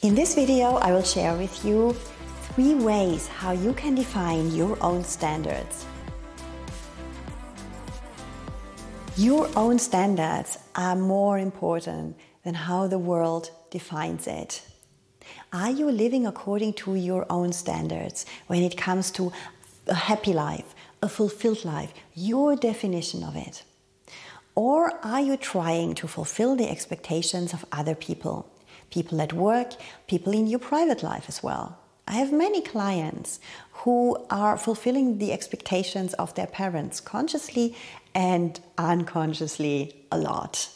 In this video, I will share with you 3 ways how you can define your own standards. Your own standards are more important than how the world defines it. Are you living according to your own standards when it comes to a happy life, a fulfilled life, your definition of it? Or are you trying to fulfill the expectations of other people? People at work, people in your private life as well. I have many clients who are fulfilling the expectations of their parents consciously and unconsciously a lot.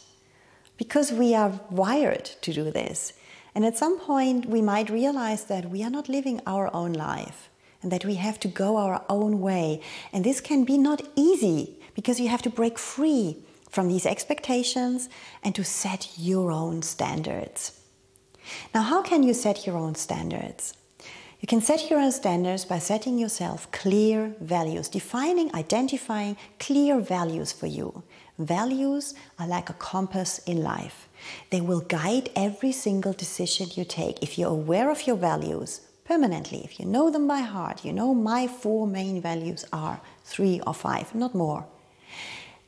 Because we are wired to do this. And at some point we might realize that we are not living our own life and that we have to go our own way. And this can be not easy because you have to break free from these expectations and to set your own standards. Now, how can you set your own standards? You can set your own standards by setting yourself clear values, defining, identifying clear values for you. Values are like a compass in life. They will guide every single decision you take. If you're aware of your values permanently, if you know them by heart, you know my 4 main values are 3 or 5, not more,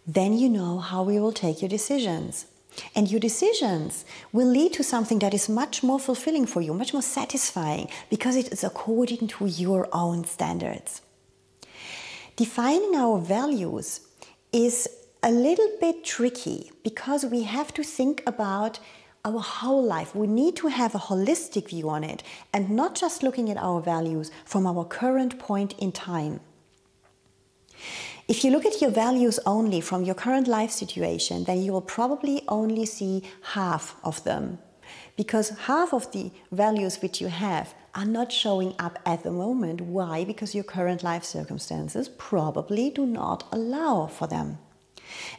then you know how we will take your decisions. And your decisions will lead to something that is much more fulfilling for you, much more satisfying, because it is according to your own standards. Defining our values is a little bit tricky because we have to think about our whole life. We need to have a holistic view on it and not just looking at our values from our current point in time. If you look at your values only from your current life situation, then you will probably only see half of them. Because half of the values which you have are not showing up at the moment. Why? Because your current life circumstances probably do not allow for them.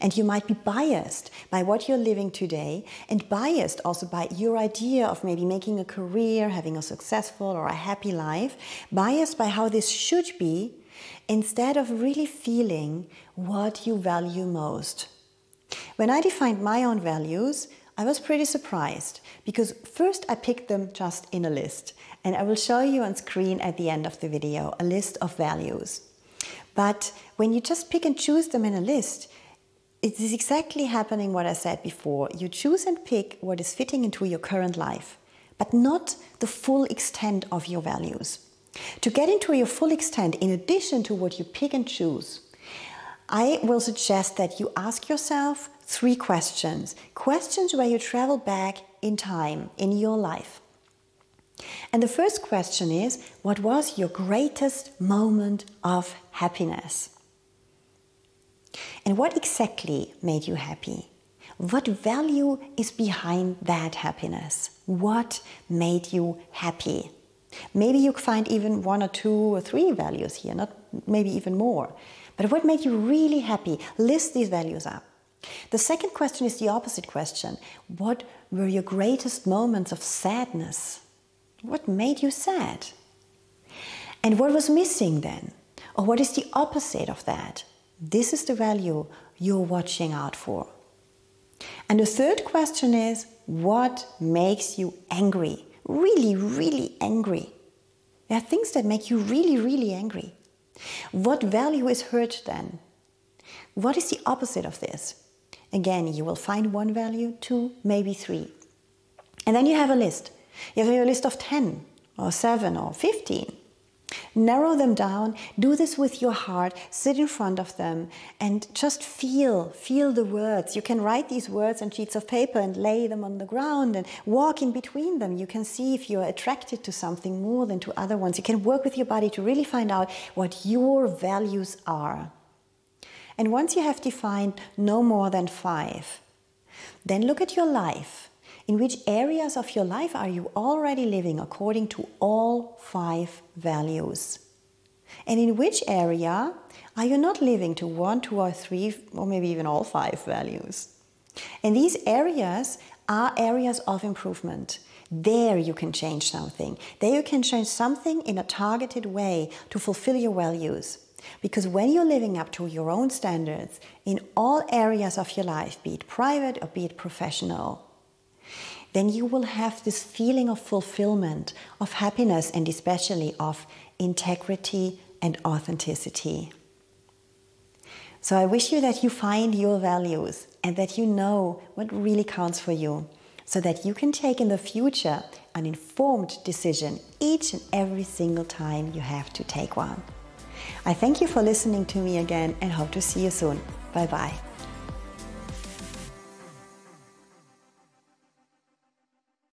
And you might be biased by what you're living today and biased also by your idea of maybe making a career, having a successful or a happy life, biased by how this should be, instead of really feeling what you value most. When I defined my own values, I was pretty surprised because first I picked them just in a list, and I will show you on screen at the end of the video a list of values. But when you just pick and choose them in a list, it is exactly happening what I said before. You choose and pick what is fitting into your current life, but not the full extent of your values. To get into your full extent, in addition to what you pick and choose, I will suggest that you ask yourself 3 questions. Questions where you travel back in time, in your life. And the first question is, what was your greatest moment of happiness? And what exactly made you happy? What value is behind that happiness? What made you happy? Maybe you find even 1 or 2 or 3 values here, not maybe even more. But what made you really happy? List these values up. The second question is the opposite question. What were your greatest moments of sadness? What made you sad? And what was missing then? Or what is the opposite of that? This is the value you're watching out for. And the third question is, what makes you angry? Really, really angry. There are things that make you really, really angry. What value is hurt then? What is the opposite of this? Again, you will find 1 value, 2, maybe 3. And then you have a list. You have a list of 10 or 7 or 15. Narrow them down, do this with your heart, sit in front of them and just feel the words. You can write these words on sheets of paper and lay them on the ground and walk in between them. You can see if you're attracted to something more than to other ones. You can work with your body to really find out what your values are. And once you have defined no more than 5, then look at your life. In which areas of your life are you already living according to all 5 values? And in which area are you not living to 1, 2 or 3 or maybe even all 5 values? And these areas are areas of improvement. There you can change something. There you can change something in a targeted way to fulfill your values. Because when you're living up to your own standards in all areas of your life, be it private or be it professional, then you will have this feeling of fulfillment, of happiness, and especially of integrity and authenticity. So I wish you that you find your values and that you know what really counts for you, so that you can take in the future an informed decision each and every single time you have to take one. I thank you for listening to me again and hope to see you soon. Bye bye.